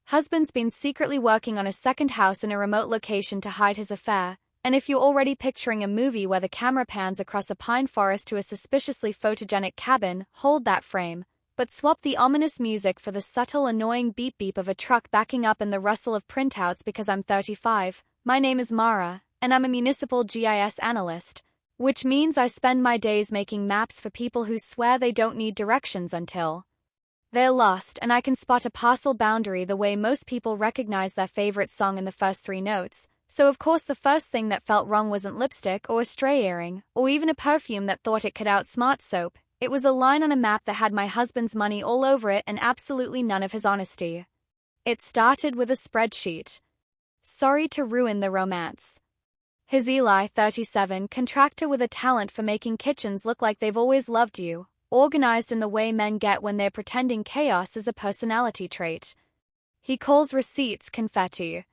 Husband's been secretly working on a second house in a remote location to hide his affair, and if you're already picturing a movie where the camera pans across a pine forest to a suspiciously photogenic cabin, hold that frame, but swap the ominous music for the subtle annoying beep-beep of a truck backing up and the rustle of printouts because I'm 35. My name is Mara, and I'm a municipal GIS analyst, which means I spend my days making maps for people who swear they don't need directions until they're lost, and I can spot a parcel boundary the way most people recognize their favorite song in the first 3 notes. So of course the first thing that felt wrong wasn't lipstick or a stray earring, or even a perfume that thought it could outsmart soap. It was a line on a map that had my husband's money all over it and absolutely none of his honesty. It started with a spreadsheet. Sorry to ruin the romance. His Eli, 37, contractor with a talent for making kitchens look like they've always loved you, organized in the way men get when they're pretending chaos is a personality trait. He calls receipts confetti.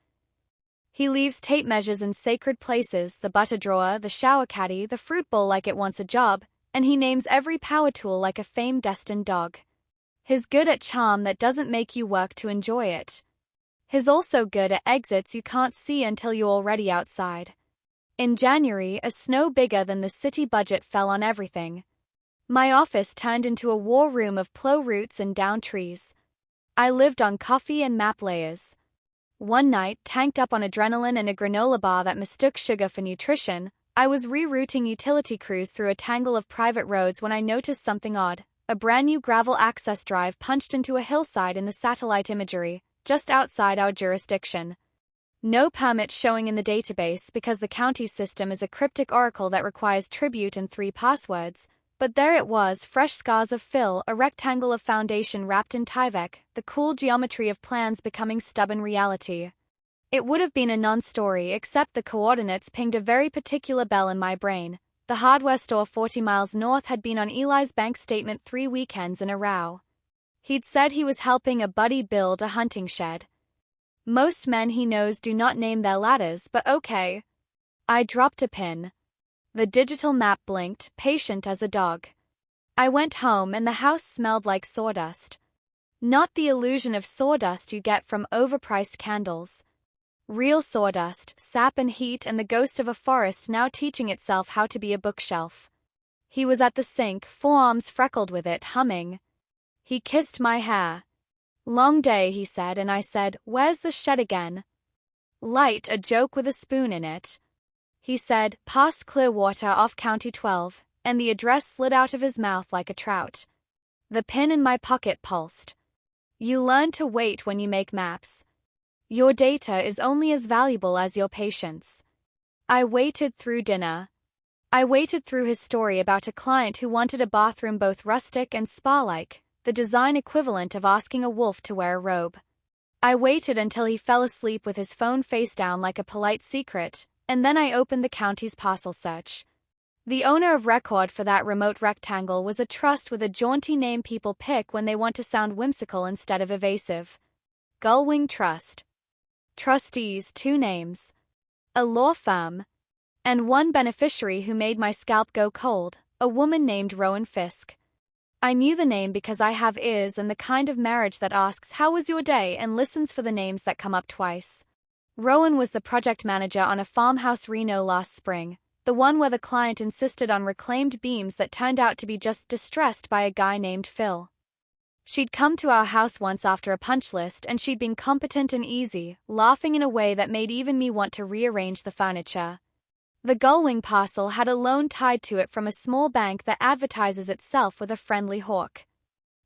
He leaves tape measures in sacred places, the butter drawer, the shower caddy, the fruit bowl like it wants a job, and he names every power tool like a fame-destined dog. He's good at charm that doesn't make you work to enjoy it. He's also good at exits you can't see until you're already outside. In January, a snow bigger than the city budget fell on everything. My office turned into a war room of plow roots and downed trees. I lived on coffee and map layers. One night, tanked up on adrenaline and a granola bar that mistook sugar for nutrition, I was rerouting utility crews through a tangle of private roads when I noticed something odd. A brand new gravel access drive punched into a hillside in the satellite imagery, just outside our jurisdiction. No permit showing in the database because the county system is a cryptic oracle that requires tribute and 3 passwords. But there it was, fresh scars of fill, a rectangle of foundation wrapped in Tyvek, the cool geometry of plans becoming stubborn reality. It would have been a non-story except the coordinates pinged a very particular bell in my brain. The hardware store 40 miles north had been on Eli's bank statement 3 weekends in a row. He'd said he was helping a buddy build a hunting shed. Most men he knows do not name their ladders, but okay. I dropped a pin. The digital map blinked, patient as a dog. I went home and the house smelled like sawdust. Not the illusion of sawdust you get from overpriced candles. Real sawdust, sap and heat, and the ghost of a forest now teaching itself how to be a bookshelf. He was at the sink, forearms freckled with it, humming. He kissed my hair. Long day, he said, and I said, where's the shed again? Light, a joke with a spoon in it. He said, past Clearwater off County 12, and the address slid out of his mouth like a trout. The pin in my pocket pulsed. You learn to wait when you make maps. Your data is only as valuable as your patience. I waited through dinner. I waited through his story about a client who wanted a bathroom both rustic and spa-like, the design equivalent of asking a wolf to wear a robe. I waited until he fell asleep with his phone face down like a polite secret, and then I opened the county's parcel search. The owner of record for that remote rectangle was a trust with a jaunty name people pick when they want to sound whimsical instead of evasive. Gullwing Trust. Trustees, 2 names. A law firm. And 1 beneficiary who made my scalp go cold, a woman named Rowan Fisk. I knew the name because I have ears and the kind of marriage that asks, how was your day, and listens for the names that come up twice. Rowan was the project manager on a farmhouse reno last spring, the one where the client insisted on reclaimed beams that turned out to be just distressed by a guy named Phil. She'd come to our house once after a punch list and she'd been competent and easy, laughing in a way that made even me want to rearrange the furniture. The Gullwing parcel had a loan tied to it from a small bank that advertises itself with a friendly hawk.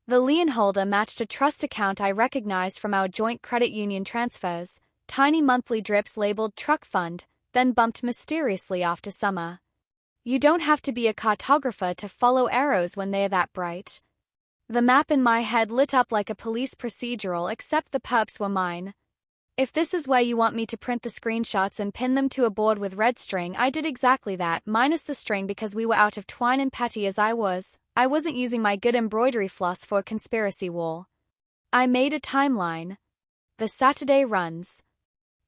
The lien holder matched a trust account I recognized from our joint credit union transfers, tiny monthly drips labeled Truck Fund, then bumped mysteriously after summer. You don't have to be a cartographer to follow arrows when they're that bright. The map in my head lit up like a police procedural, except the perps were mine. If this is where you want me to print the screenshots and pin them to a board with red string, I did exactly that, minus the string because we were out of twine and petty as I was. I wasn't using my good embroidery floss for a conspiracy wall. I made a timeline. The Saturday runs.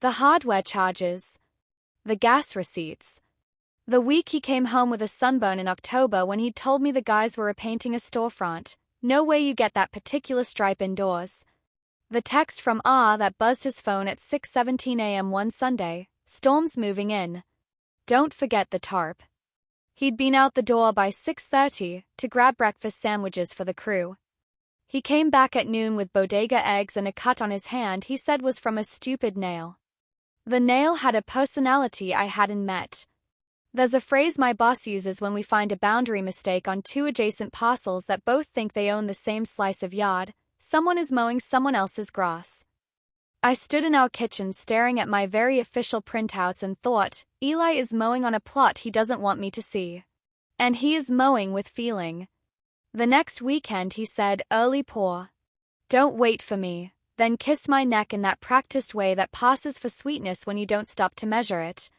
The hardware charges. The gas receipts. The week he came home with a sunburn in October when he'd told me the guys were repainting a storefront. No way you get that particular stripe indoors. The text from that buzzed his phone at 6:17 a.m. one Sunday. Storm's moving in. Don't forget the tarp. He'd been out the door by 6:30 to grab breakfast sandwiches for the crew. He came back at noon with bodega eggs and a cut on his hand he said was from a stupid nail. The nail had a personality I hadn't met. There's a phrase my boss uses when we find a boundary mistake on two adjacent parcels that both think they own the same slice of yard. Someone is mowing someone else's grass. I stood in our kitchen staring at my very official printouts and thought, Eli is mowing on a plot he doesn't want me to see. And he is mowing with feeling. The next weekend he said, early pour. Don't wait for me, then kissed my neck in that practiced way that passes for sweetness when you don't stop to measure it.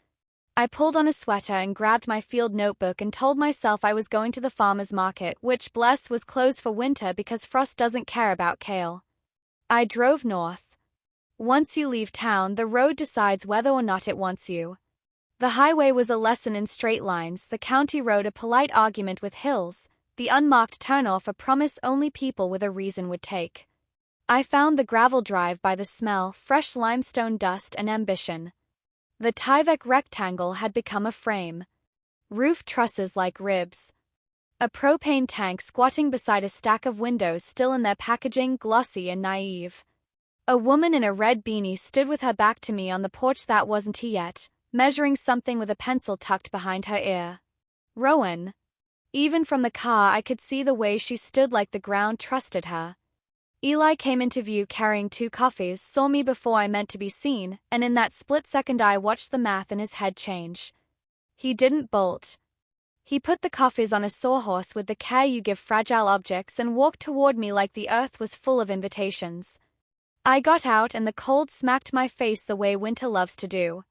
I pulled on a sweater and grabbed my field notebook and told myself I was going to the farmer's market, which, bless, was closed for winter because Frost doesn't care about kale. I drove north. Once you leave town, the road decides whether or not it wants you. The highway was a lesson in straight lines, the county road a polite argument with hills, the unmarked turnoff a promise only people with a reason would take. I found the gravel drive by the smell, fresh limestone dust and ambition. The Tyvek rectangle had become a frame. Roof trusses like ribs. A propane tank squatting beside a stack of windows still in their packaging, glossy and naive. A woman in a red beanie stood with her back to me on the porch that wasn't he yet, measuring something with a pencil tucked behind her ear. Rowan. Even from the car I could see the way she stood like the ground trusted her. Eli came into view carrying 2 coffees, saw me before I meant to be seen, and in that split second I watched the math in his head change. He didn't bolt. He put the coffees on a sawhorse with the care you give fragile objects and walked toward me like the earth was full of invitations. I got out and the cold smacked my face the way winter loves to do.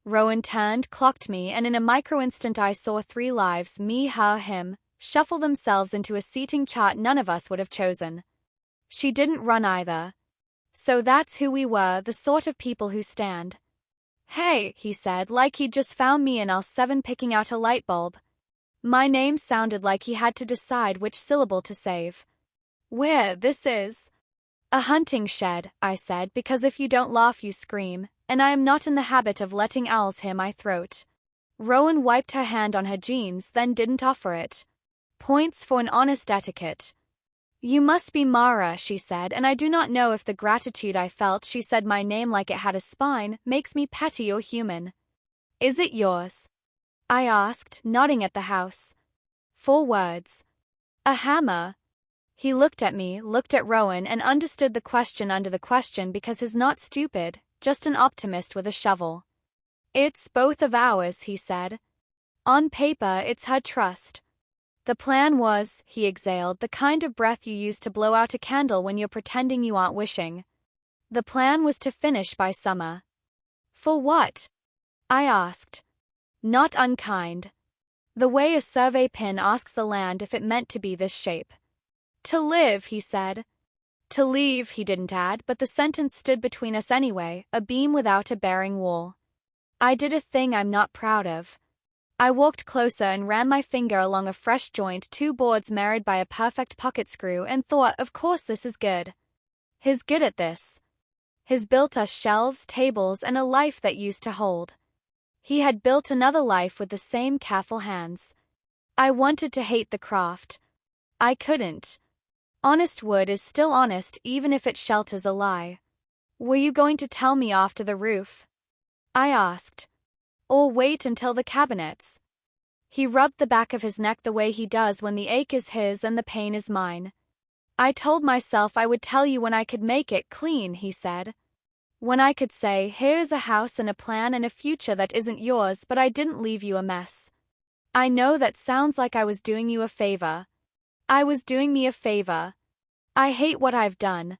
Rowan turned, clocked me, and in a micro-instant I saw 3 lives, me, her, him, shuffle themselves into a seating chart none of us would have chosen. She didn't run either. So that's who we were, the sort of people who stand. Hey, he said, like he'd just found me in L7 picking out a light bulb. My name sounded like he had to decide which syllable to save. Where, this is? A hunting shed, I said, because if you don't laugh you scream, and I am not in the habit of letting owls hear my throat. Rowan wiped her hand on her jeans, then didn't offer it. Points for an honest etiquette. You must be Mara, she said, and I do not know if the gratitude I felt she said my name like it had a spine makes me petty or human. Is it yours? I asked, nodding at the house. 4 words. A hammer. He looked at me, looked at Rowan, and understood the question under the question because he's not stupid, just an optimist with a shovel. It's both of ours, he said. On paper, it's her trust. The plan was, he exhaled, the kind of breath you use to blow out a candle when you're pretending you aren't wishing. The plan was to finish by summer. For what? I asked. Not unkind. The way a survey pin asks the land if it meant to be this shape. To live, he said. To leave, he didn't add, but the sentence stood between us anyway, a beam without a bearing wall. I did a thing I'm not proud of. I walked closer and ran my finger along a fresh joint, 2 boards married by a perfect pocket screw, and thought, of course this is good. He's good at this. He's built us shelves, tables, and a life that used to hold. He had built another life with the same careful hands. I wanted to hate the craft. I couldn't. Honest wood is still honest even if it shelters a lie. Were you going to tell me after the roof? I asked. Or wait until the cabinets? He rubbed the back of his neck the way he does when the ache is his and the pain is mine. I told myself I would tell you when I could make it clean, he said. When I could say, here's a house and a plan and a future that isn't yours, but I didn't leave you a mess. I know that sounds like I was doing you a favor. I was doing me a favor. I hate what I've done.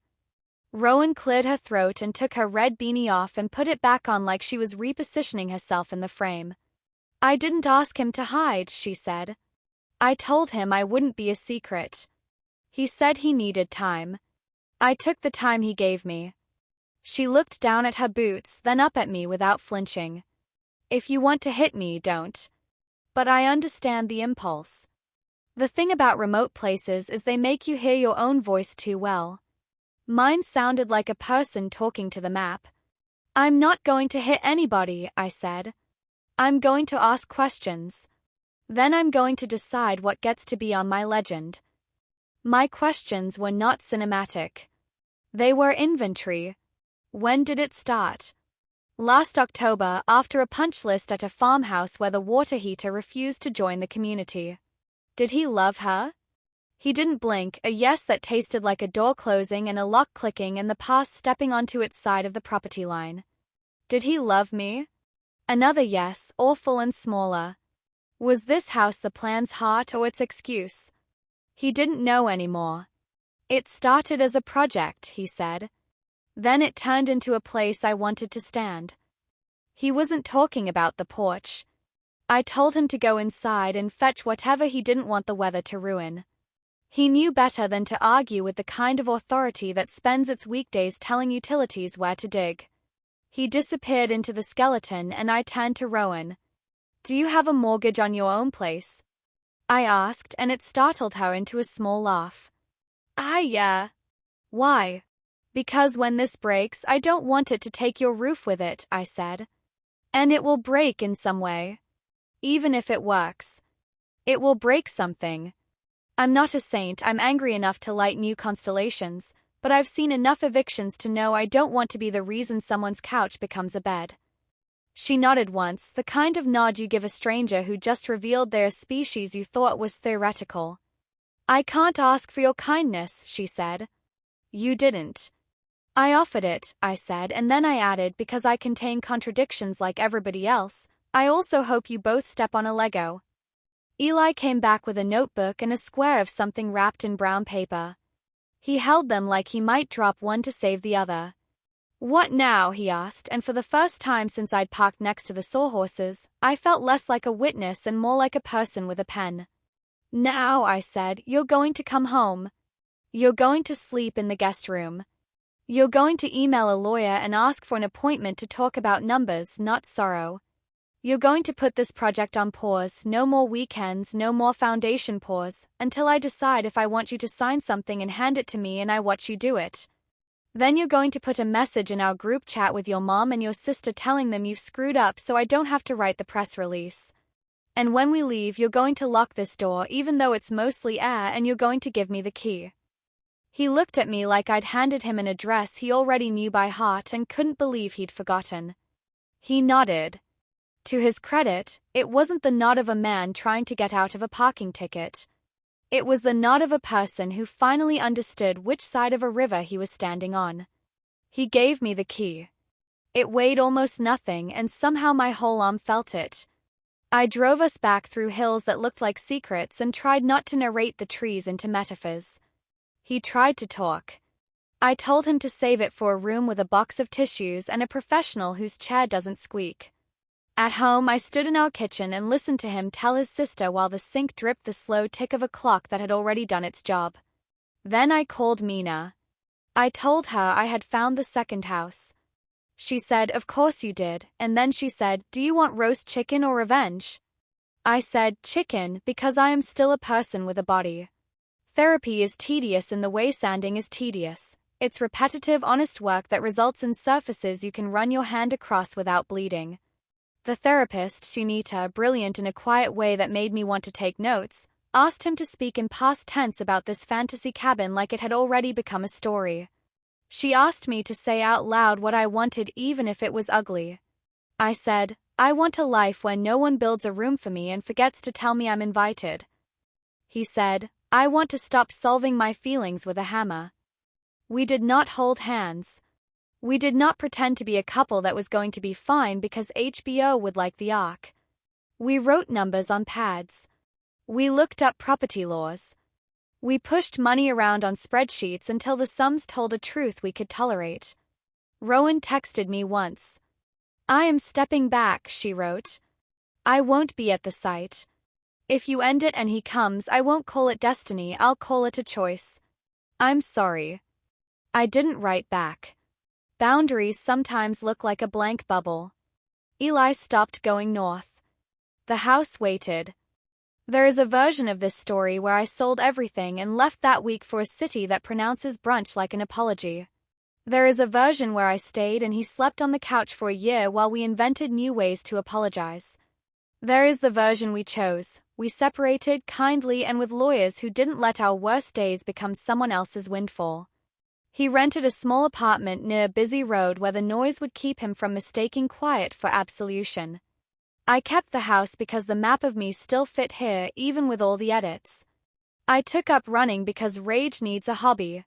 Rowan cleared her throat and took her red beanie off and put it back on like she was repositioning herself in the frame. I didn't ask him to hide, she said. I told him I wouldn't be a secret. He said he needed time. I took the time he gave me. She looked down at her boots, then up at me without flinching. If you want to hit me, don't. But I understand the impulse. The thing about remote places is they make you hear your own voice too well. Mine sounded like a person talking to the map. I'm not going to hit anybody, I said. I'm going to ask questions. Then I'm going to decide what gets to be on my legend. My questions were not cinematic. They were inventory. When did it start? Last October, after a punch list at a farmhouse where the water heater refused to join the community. Did he love her? He didn't blink, a yes that tasted like a door closing and a lock clicking and the past stepping onto its side of the property line. Did he love me? Another yes, awful and smaller. Was this house the plan's heart or its excuse? He didn't know anymore. It started as a project, he said. Then it turned into a place I wanted to stand. He wasn't talking about the porch. I told him to go inside and fetch whatever he didn't want the weather to ruin. He knew better than to argue with the kind of authority that spends its weekdays telling utilities where to dig. He disappeared into the skeleton and I turned to Rowan. Do you have a mortgage on your own place? I asked, and it startled her into a small laugh. Yeah. Why? Because when this breaks, I don't want it to take your roof with it, I said. And it will break in some way. Even if it works. It will break something. I'm not a saint, I'm angry enough to light new constellations, but I've seen enough evictions to know I don't want to be the reason someone's couch becomes a bed. She nodded once, the kind of nod you give a stranger who just revealed they're a species you thought was theoretical. I can't ask for your kindness, she said. You didn't. I offered it, I said, and then I added, because I contain contradictions like everybody else, I also hope you both step on a Lego. Eli came back with a notebook and a square of something wrapped in brown paper. He held them like he might drop one to save the other. What now? He asked, and for the first time since I'd parked next to the sawhorses, I felt less like a witness and more like a person with a pen. Now, I said, you're going to come home. You're going to sleep in the guest room. You're going to email a lawyer and ask for an appointment to talk about numbers, not sorrow. You're going to put this project on pause, no more weekends, no more foundation pause, until I decide if I want you to sign something and hand it to me and I watch you do it. Then you're going to put a message in our group chat with your mom and your sister telling them you've screwed up so I don't have to write the press release. And when we leave, you're going to lock this door even though it's mostly air and you're going to give me the key. He looked at me like I'd handed him an address he already knew by heart and couldn't believe he'd forgotten. He nodded. To his credit, it wasn't the nod of a man trying to get out of a parking ticket. It was the nod of a person who finally understood which side of a river he was standing on. He gave me the key. It weighed almost nothing, and somehow my whole arm felt it. I drove us back through hills that looked like secrets and tried not to narrate the trees into metaphors. He tried to talk. I told him to save it for a room with a box of tissues and a professional whose chair doesn't squeak. At home, I stood in our kitchen and listened to him tell his sister while the sink dripped the slow tick of a clock that had already done its job. Then I called Mina. I told her I had found the second house. She said, of course you did, and then she said, do you want roast chicken or revenge? I said, chicken, because I am still a person with a body. Therapy is tedious in the way sanding is tedious. It's repetitive, honest work that results in surfaces you can run your hand across without bleeding. The therapist, Sunita, brilliant in a quiet way that made me want to take notes, asked him to speak in past tense about this fantasy cabin like it had already become a story. She asked me to say out loud what I wanted even if it was ugly. I said, I want a life where no one builds a room for me and forgets to tell me I'm invited. He said, I want to stop solving my feelings with a hammer. We did not hold hands. We did not pretend to be a couple that was going to be fine because HBO would like the arc. We wrote numbers on pads. We looked up property laws. We pushed money around on spreadsheets until the sums told a truth we could tolerate. Rowan texted me once. I am stepping back, she wrote. I won't be at the site. If you end it and he comes, I won't call it destiny, I'll call it a choice. I'm sorry. I didn't write back. Boundaries sometimes look like a blank bubble. Eli stopped going north. The house waited. There is a version of this story where I sold everything and left that week for a city that pronounces brunch like an apology. There is a version where I stayed and he slept on the couch for a year while we invented new ways to apologize. There is the version we chose. We separated kindly and with lawyers who didn't let our worst days become someone else's windfall. He rented a small apartment near a busy road where the noise would keep him from mistaking quiet for absolution. I kept the house because the map of me still fit here even with all the edits. I took up running because rage needs a hobby.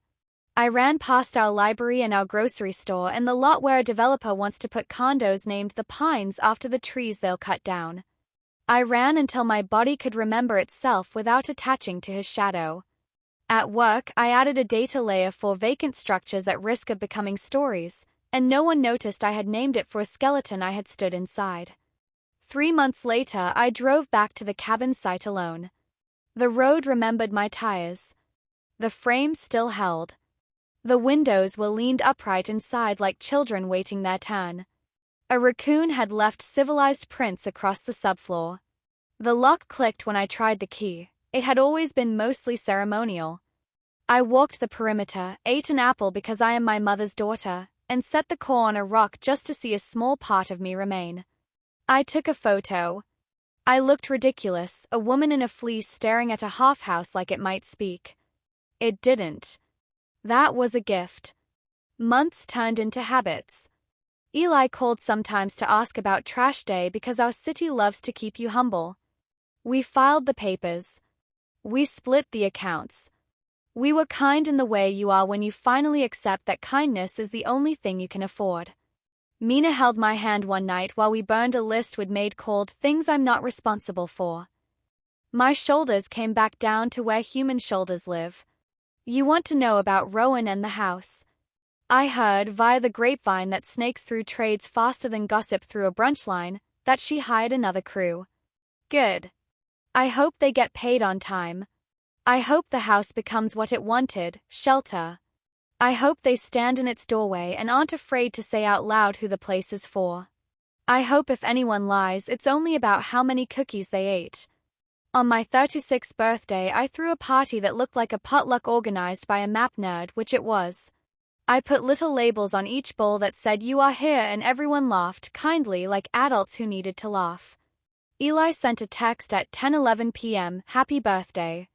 I ran past our library and our grocery store and the lot where a developer wants to put condos named the Pines after the trees they'll cut down. I ran until my body could remember itself without attaching to his shadow. At work, I added a data layer for vacant structures at risk of becoming stories, and no one noticed I had named it for a skeleton I had stood inside. 3 months later, I drove back to the cabin site alone. The road remembered my tires. The frame still held. The windows were leaned upright inside like children waiting their turn. A raccoon had left civilized prints across the subfloor. The lock clicked when I tried the key. It had always been mostly ceremonial. I walked the perimeter, ate an apple because I am my mother's daughter, and set the core on a rock just to see a small part of me remain. I took a photo. I looked ridiculous, a woman in a fleece staring at a half-house like it might speak. It didn't. That was a gift. Months turned into habits. Eli called sometimes to ask about trash day because our city loves to keep you humble. We filed the papers. We split the accounts. We were kind in the way you are when you finally accept that kindness is the only thing you can afford. Mina held my hand one night while we burned a list we'd made called Things I'm Not Responsible For. My shoulders came back down to where human shoulders live. You want to know about Rowan and the house. I heard, via the grapevine that snakes through trades faster than gossip through a brunch line, that she hired another crew. Good. I hope they get paid on time. I hope the house becomes what it wanted, shelter. I hope they stand in its doorway and aren't afraid to say out loud who the place is for. I hope if anyone lies, it's only about how many cookies they ate. On my 36th birthday, I threw a party that looked like a potluck organized by a map nerd, which it was. I put little labels on each bowl that said "You are here," and everyone laughed, kindly, like adults who needed to laugh. Eli sent a text at 10:11 p.m., "Happy birthday.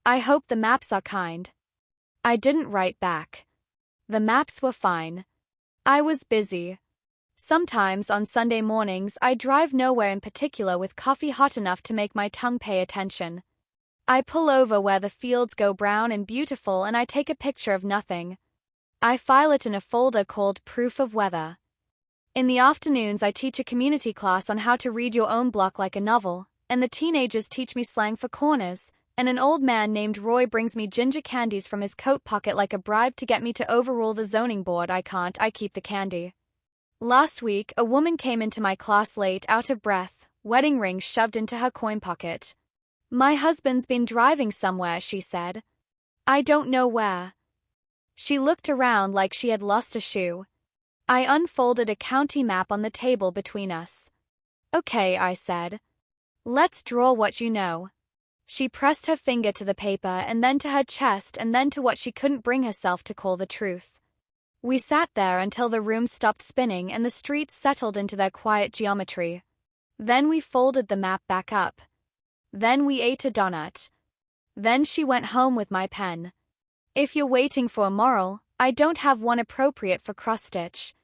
I hope the maps are kind." I didn't write back. The maps were fine. I was busy. Sometimes on Sunday mornings I drive nowhere in particular with coffee hot enough to make my tongue pay attention. I pull over where the fields go brown and beautiful and I take a picture of nothing. I file it in a folder called Proof of Weather. In the afternoons I teach a community class on how to read your own block like a novel, and the teenagers teach me slang for corners, and an old man named Roy brings me ginger candies from his coat pocket like a bribe to get me to overrule the zoning board. I keep the candy. Last week, a woman came into my class late, out of breath, wedding ring shoved into her coin pocket. "My husband's been driving somewhere," she said. "I don't know where." She looked around like she had lost a shoe. I unfolded a county map on the table between us. "Okay," I said. "Let's draw what you know." She pressed her finger to the paper and then to her chest and then to what she couldn't bring herself to call the truth. We sat there until the room stopped spinning and the streets settled into their quiet geometry. Then we folded the map back up. Then we ate a donut. Then she went home with my pen. If you're waiting for a moral, I don't have one appropriate for cross-stitch.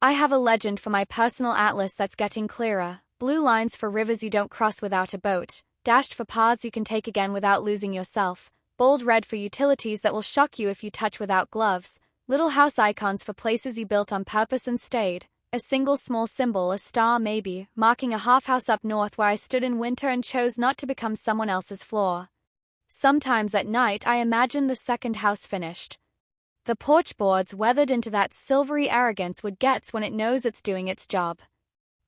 I have a legend for my personal atlas that's getting clearer, blue lines for rivers you don't cross without a boat, dashed for paths you can take again without losing yourself, bold red for utilities that will shock you if you touch without gloves, little house icons for places you built on purpose and stayed, a single small symbol, a star maybe, marking a half-house up north where I stood in winter and chose not to become someone else's floor. Sometimes at night I imagine the second house finished. The porch boards weathered into that silvery arrogance wood gets when it knows it's doing its job.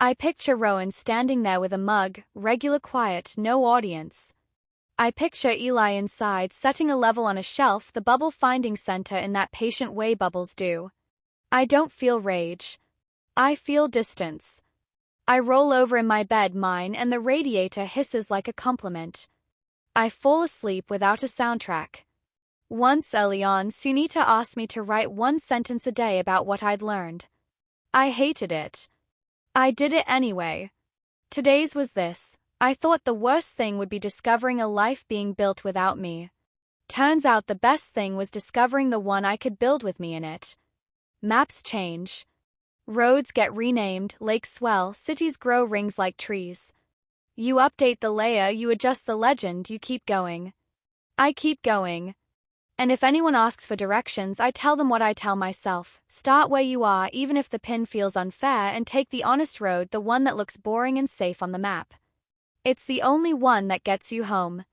I picture Rowan standing there with a mug, regular quiet, no audience. I picture Eli inside, setting a level on a shelf, the bubble finding center in that patient way bubbles do. I don't feel rage. I feel distance. I roll over in my bed, mine, and the radiator hisses like a compliment. I fall asleep without a soundtrack. Once early on, Sunita asked me to write one sentence a day about what I'd learned. I hated it. I did it anyway. Today's was this. I thought the worst thing would be discovering a life being built without me. Turns out the best thing was discovering the one I could build with me in it. Maps change. Roads get renamed, lakes swell, cities grow rings like trees. You update the layer, you adjust the legend, you keep going. I keep going. And if anyone asks for directions, I tell them what I tell myself. Start where you are, even if the pin feels unfair, and take the honest road, the one that looks boring and safe on the map. It's the only one that gets you home.